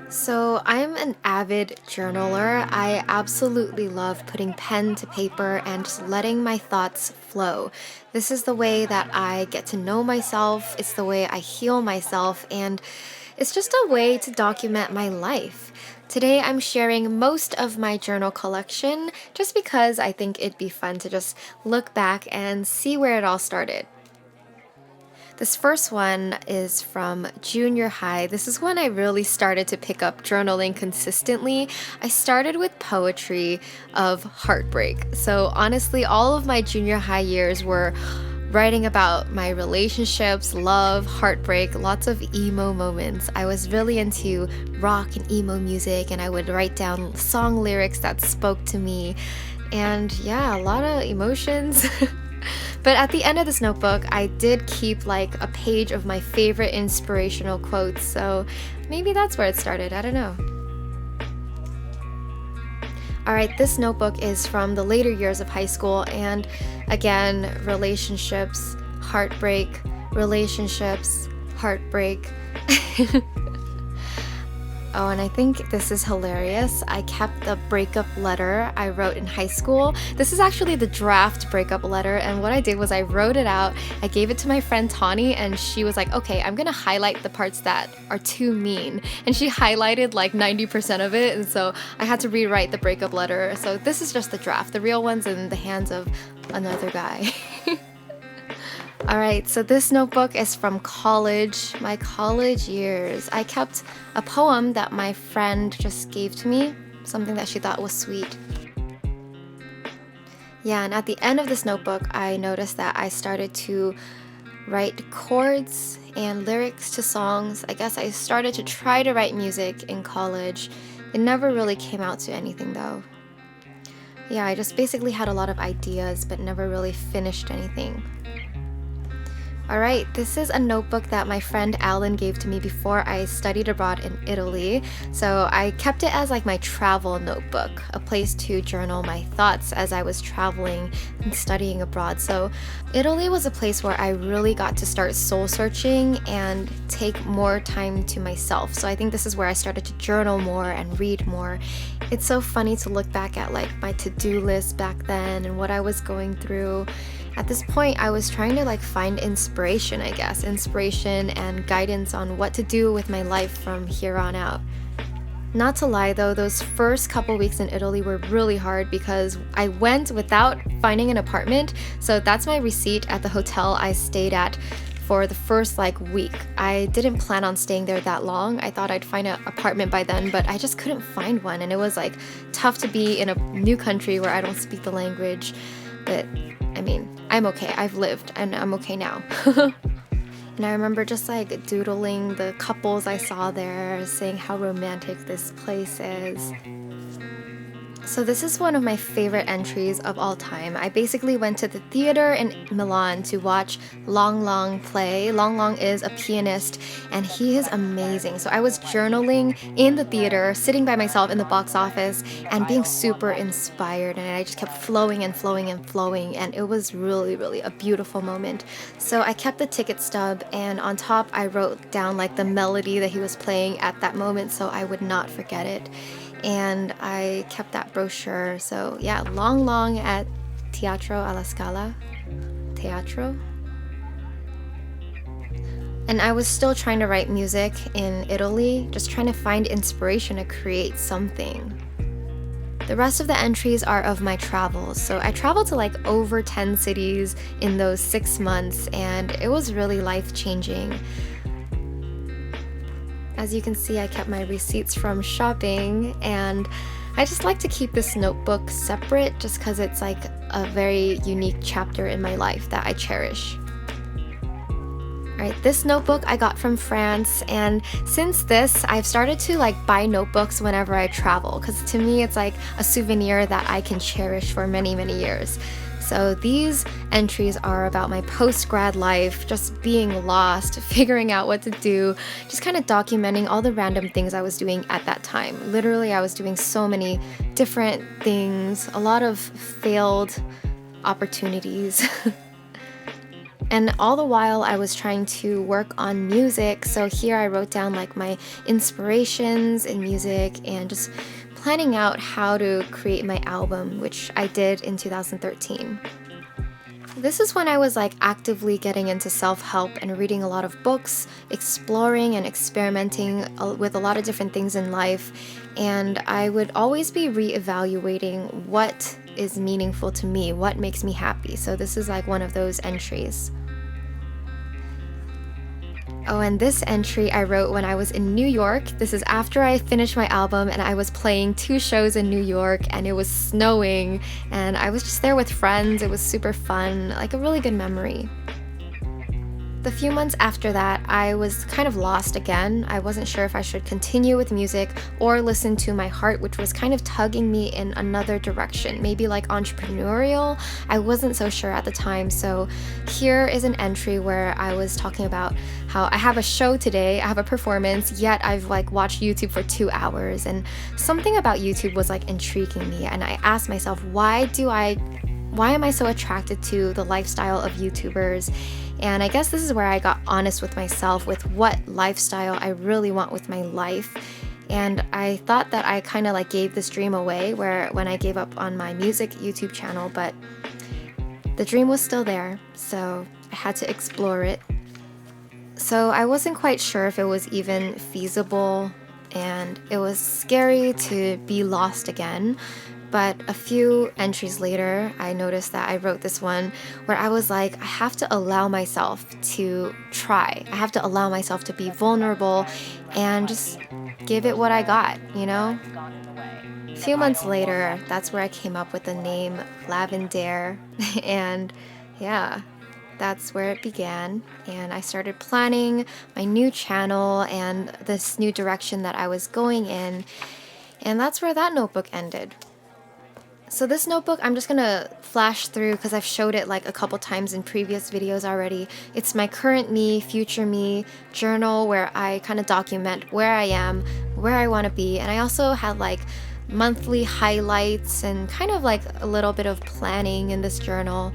So, I'm an avid journaler. I absolutely love putting pen to paper and just letting my thoughts flow. This is the way that I get to know myself, it's the way I heal myself, and it's just a way to document my life. Today, I'm sharing most of my journal collection just because I think it'd be fun to just look back and see where it all started. This first one is from junior high. This is when I really started to pick up journaling consistently. I started with poetry of heartbreak. So, honestly, all of my junior high years were writing about my relationships, love, heartbreak, lots of emo moments. I was really into rock and emo music, and I would write down song lyrics that spoke to me. And yeah, a lot of emotions. But at the end of this notebook, I did keep like a page of my favorite inspirational quotes, so maybe that's where it started. I don't know. Alright, this notebook is from the later years of high school, and again, relationships, heartbreak. Oh, and I think this is hilarious. I kept the breakup letter I wrote in high school. This is actually the draft breakup letter, and what I did was I wrote it out, I gave it to my friend Tawny, and she was like, okay, I'm gonna highlight the parts that are too mean. And she highlighted like 90% of it, and so I had to rewrite the breakup letter. So this is just the draft. The real one's in the hands of another guy. Alright, so this notebook is from college, my college years. I kept a poem that my friend just gave to me, something that she thought was sweet. Yeah, and at the end of this notebook, I noticed that I started to write chords and lyrics to songs. I guess I started to try to write music in college. It never really came out to anything though. Yeah, I just basically had a lot of ideas but never really finished anything. Alright, this is a notebook that my friend Alan gave to me before I studied abroad in Italy. So I kept it as like my travel notebook, a place to journal my thoughts as I was traveling and studying abroad. So Italy was a place where I really got to start soul searching and take more time to myself. So I think this is where I started to journal more and read more. It's so funny to look back at like my to-do list back then and what I was going through. At this point, I was trying to like find inspiration, I guess, inspiration and guidance on what to do with my life from here on out. Not to lie though, those first couple weeks in Italy were really hard because I went without finding an apartment. So that's my receipt at the hotel I stayed at for the first like week. I didn't plan on staying there that long. I thought I'd find an apartment by then, but I just couldn't find one. And it was like tough to be in a new country where I don't speak the language. But I mean, I'm okay. I've lived and I'm okay now. And I remember just like doodling the couples I saw there, saying how romantic this place is. So this is one of my favorite entries of all time. I basically went to the theater in Milan to watch Long Long play. Long Long is a pianist and he is amazing. So I was journaling in the theater, sitting by myself in the box office and being super inspired, and I just kept flowing and flowing and flowing, and it was really, really a beautiful moment. So I kept the ticket stub, and on top I wrote down like the melody that he was playing at that moment so I would not forget it. And I kept that brochure. So yeah, Long Long at Teatro alla Scala. Teatro. And I was still trying to write music in Italy, just trying to find inspiration to create something. The rest of the entries are of my travels. So I traveled to like over 10 cities in those 6 months, and it was really life-changing. As you can see, I kept my receipts from shopping, and I just like to keep this notebook separate just because it's like a very unique chapter in my life that I cherish. Alright, this notebook I got from France, and since this, I've started to like buy notebooks whenever I travel because to me it's like a souvenir that I can cherish for many, many years. So these entries are about my post-grad life, just being lost, figuring out what to do, just kind of documenting all the random things I was doing at that time. Literally, I was doing so many different things, a lot of failed opportunities. And all the while I was trying to work on music, so here I wrote down like my inspirations in music and just planning out how to create my album, which I did in 2013. This is when I was like actively getting into self-help and reading a lot of books, exploring and experimenting with a lot of different things in life, and I would always be reevaluating what is meaningful to me, what makes me happy. So this is like one of those entries. Oh, and this entry I wrote when I was in New York. This is after I finished my album and I was playing 2 shows in New York and it was snowing and I was just there with friends. It was super fun, like a really good memory. The few months after that, I was kind of lost again. I wasn't sure if I should continue with music or listen to my heart, which was kind of tugging me in another direction, maybe like entrepreneurial. I wasn't so sure at the time. So here is an entry where I was talking about how I have a show today, I have a performance, yet I've like watched YouTube for 2 hours, and something about YouTube was like intriguing me, and I asked myself, why am I so attracted to the lifestyle of YouTubers? And I guess this is where I got honest with myself with what lifestyle I really want with my life. And I thought that I kind of like gave this dream away when I gave up on my music YouTube channel, but the dream was still there, so I had to explore it. So I wasn't quite sure if it was even feasible, and it was scary to be lost again. But a few entries later, I noticed that I wrote this one where I was like, I have to allow myself to try. I have to allow myself to be vulnerable and just give it what I got, you know? A few months later, that's where I came up with the name Lavendaire. And yeah, that's where it began. And I started planning my new channel and this new direction that I was going in. And that's where that notebook ended. So this notebook, I'm just gonna flash through because I've showed it like a couple times in previous videos already. It's my current me, future me journal where I kind of document where I am, where I want to be, and I also have like monthly highlights and kind of like a little bit of planning in this journal.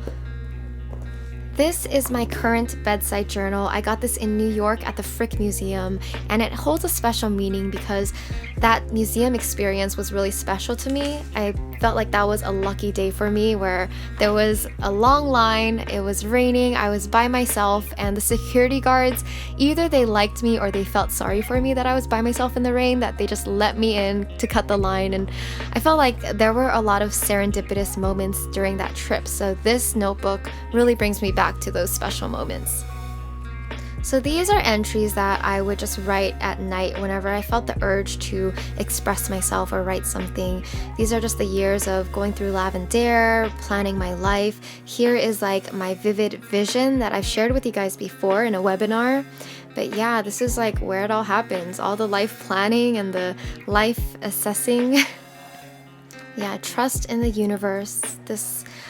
This is my current bedside journal. I got this in New York at the Frick Museum, and it holds a special meaning because that museum experience was really special to me. I felt like that was a lucky day for me where there was a long line, it was raining, I was by myself, and the security guards, either they liked me or they felt sorry for me that I was by myself in the rain, that they just let me in to cut the line. And I felt like there were a lot of serendipitous moments during that trip. So this notebook really brings me back to those special moments. So these are entries that I would just write at night whenever I felt the urge to express myself or write something. These are just the years of going through Lavendaire, planning my life. Here is like my vivid vision that I've shared with you guys before in a webinar. But yeah, this is like where it all happens, all the life planning and the life assessing. Yeah, trust in the universe.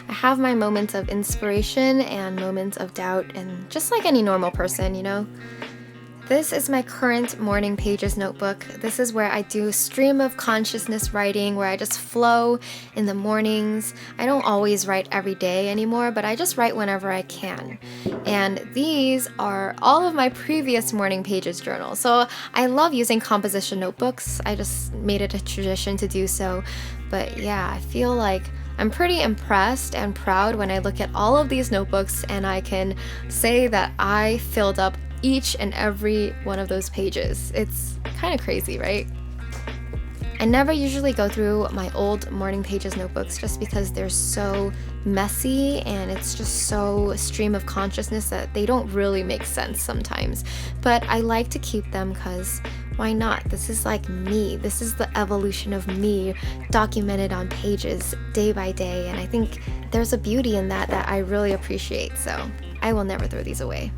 I have my moments of inspiration and moments of doubt, and just like any normal person, you know. This is my current morning pages notebook. This is where I do stream of consciousness writing, where I just flow in the mornings. I don't always write every day anymore, but I just write whenever I can. And these are all of my previous morning pages journals. So I love using composition notebooks. I just made it a tradition to do so. But yeah, I feel like I'm pretty impressed and proud when I look at all of these notebooks and I can say that I filled up each and every one of those pages. It's kind of crazy, right? I never usually go through my old morning pages notebooks just because they're so messy and it's just so stream of consciousness that they don't really make sense sometimes. But I like to keep them because why not? This is like me. This is the evolution of me documented on pages day by day, and I think there's a beauty in that I really appreciate, so I will never throw these away.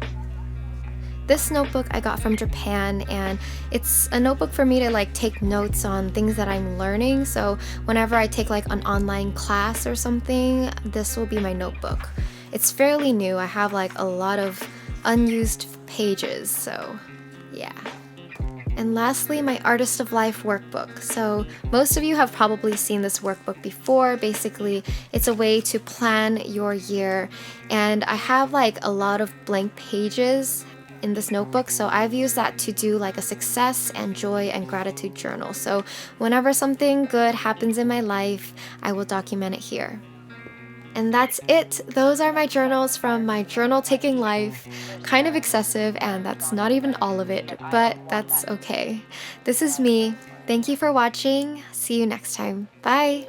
This notebook I got from Japan, and it's a notebook for me to like take notes on things that I'm learning. So whenever I take like an online class or something, this will be my notebook. It's fairly new. I have like a lot of unused pages, so yeah. And lastly, my Artist of Life workbook. So, most of you have probably seen this workbook before. Basically, it's a way to plan your year. And I have like a lot of blank pages in this notebook. So, I've used that to do like a success and joy and gratitude journal. So, whenever something good happens in my life, I will document it here. And that's it. Those are my journals from my journal taking life. Kind of excessive, and that's not even all of it, but that's okay. This is me. Thank you for watching. See you next time. Bye.